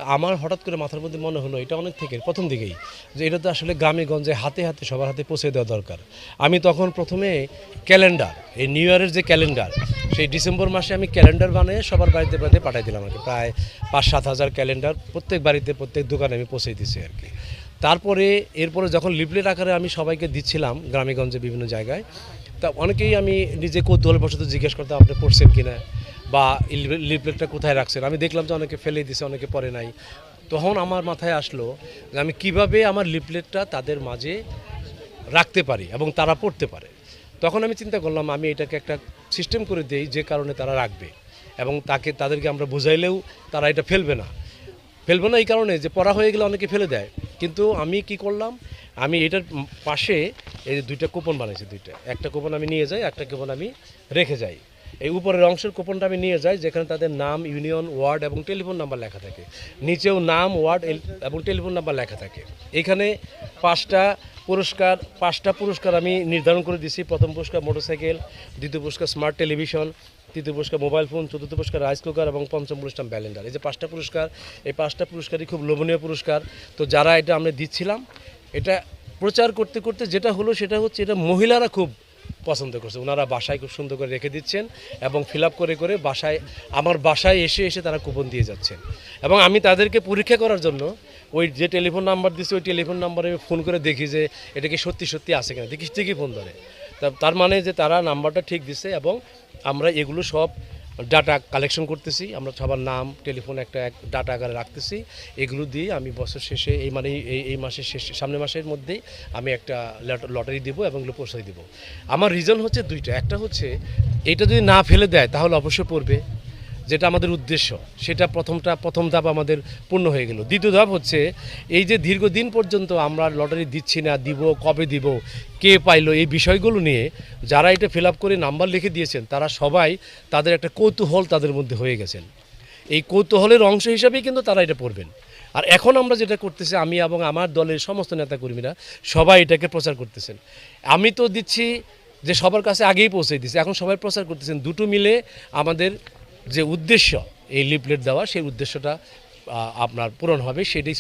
আমার হঠাৎ করে মাথার মধ্যে মনে হলো এটা অনেক থেকে প্রথম দিকেই যে এটা তো আসলে গ্রামে গঞ্জে হাতে হাতে সবার হাতে পৌঁছে দেওয়া দরকার। আমি তখন প্রথমে ক্যালেন্ডার, এই নিউ ইয়ারের যে ক্যালেন্ডার, সেই ডিসেম্বর মাসে আমি ক্যালেন্ডার বানিয়ে সবার বাড়িতে বাড়িতে পাঠিয়ে দিলাম আর কি। প্রায় ৫-৭ হাজার ক্যালেন্ডার প্রত্যেক বাড়িতে প্রত্যেক দোকানে আমি পৌঁছে দিচ্ছি আর কি। তারপরে এরপরে যখন লিফলেট আকারে আমি সবাইকে দিচ্ছিলাম গ্রামেগঞ্জে বিভিন্ন জায়গায়, তা অনেকেই আমি নিজে কৌতূহলবশত জিজ্ঞেস করতাম আপনি পড়ছেন কিনা বা লিফলেটটা কোথায় রাখছেন। আমি দেখলাম যে অনেকে ফেলে দিছে, অনেকে পড়ে নাই। তখন আমার মাথায় আসলো যে আমি কিভাবে আমার লিফলেটটা তাদের মাঝে রাখতে পারি এবং তারা পড়তে পারে। তখন আমি চিন্তা করলাম আমি এটাকে একটা সিস্টেম করে দেই যে কারণে তারা রাখবে এবং তাদেরকে আমরা বুঝাইলেও তারা এটা ফেলবে না এই কারণে যে পড়া হয়ে গেলে অনেকে ফেলে দেয়। কিন্তু আমি কি করলাম, আমি এটার পাশে এই যে দুইটা কুপন বানাইছি, একটা কুপন আমি নিয়ে যাই, একটা কুপন আমি রেখে যাই। এই উপরের অংশের কুপনটা আমি নিয়ে যাই যেখানে তাদের নাম, ইউনিয়ন, ওয়ার্ড এবং টেলিফোন নাম্বার লেখা থাকে। নিচেও নাম, ওয়ার্ড এবং টেলিফোন নাম্বার লেখা থাকে। এখানে পাঁচটা পুরস্কার আমি নির্ধারণ করে দিছি। প্রথম পুরস্কার মোটরসাইকেল, দ্বিতীয় পুরস্কার স্মার্ট টেলিভিশন, তৃতীয় পুরস্কার মোবাইল ফোন, চতুর্থ পুরস্কার রাইস কুকার এবং পঞ্চম পুরস্কার ব্যালেন্ডার। এই যে পাঁচটা পুরস্কার, এই পাঁচটা পুরস্কারই খুব লোভনীয় পুরস্কার। তো যারা এটা আমরা দিচ্ছিলাম, এটা প্রচার করতে করতে যেটা হলো সেটা হচ্ছে এটা মহিলারা খুব পছন্দ করছে। ওনারা বাসায় খুব সুন্দর করে রেখে দিচ্ছেন এবং ফিল আপ করে করে আমার বাসায় এসে এসে তারা কুপন দিয়ে যাচ্ছেন। এবং আমি তাদেরকে পরীক্ষা করার জন্য ওই যে টেলিফোন নাম্বার দিচ্ছে ওই টেলিফোন নাম্বারে ফোন করে দেখি যে এটা কি সত্যি সত্যি আছে কিনা, দেখি ঠিকই ফোন ধরে। তার মানে যে তারা নাম্বারটা ঠিক দিচ্ছে এবং আমরা এগুলো সব ডাটা কালেকশন করতেছি। আমরা সবার নাম, টেলিফোন একটা ডাটা আকারে রাখতেছি। এগুলো দিয়ে আমি বছর শেষে এই মাসের শেষে সামনের মাসের মধ্যেই আমি একটা লটারি দিব এবং এগুলো পৌঁছাই দিব। আমার রিজন হচ্ছে দুইটা। একটা হচ্ছে এটা যদি না ফেলে দেয় তাহলে অবশ্যই পড়বে, যেটা আমাদের উদ্দেশ্য, সেটা প্রথম ধাপ আমাদের পূর্ণ হয়ে গেল। দ্বিতীয় ধাপ হচ্ছে এই যে দীর্ঘদিন পর্যন্ত আমরা লটারি দিচ্ছি না, দিব কবে দিব, কে পাইলো, এই বিষয়গুলো নিয়ে যারা এটা ফিল আপ করে নাম্বার লিখে দিয়েছেন তারা সবাই তাদের একটা কৌতূহল তাদের মধ্যে হয়ে গেছেন। এই কৌতূহলের অংশ হিসাবেই কিন্তু তারা এটা পড়বেন। আর এখন আমরা যেটা করতেছি, আমি এবং আমার দলের সমস্ত নেতাকর্মীরা সবাই এটাকে প্রচার করতেছেন। আমি তো দিচ্ছি যে সবার কাছে আগেই পৌঁছে দিচ্ছি, এখন সবাই প্রচার করতেছেন। দুটো মিলে আমাদের যে উদ্দেশ্য এই লিফলেট দেওয়া, সেই উদ্দেশ্যটা আপনার পূরণ হবে, সেটাই।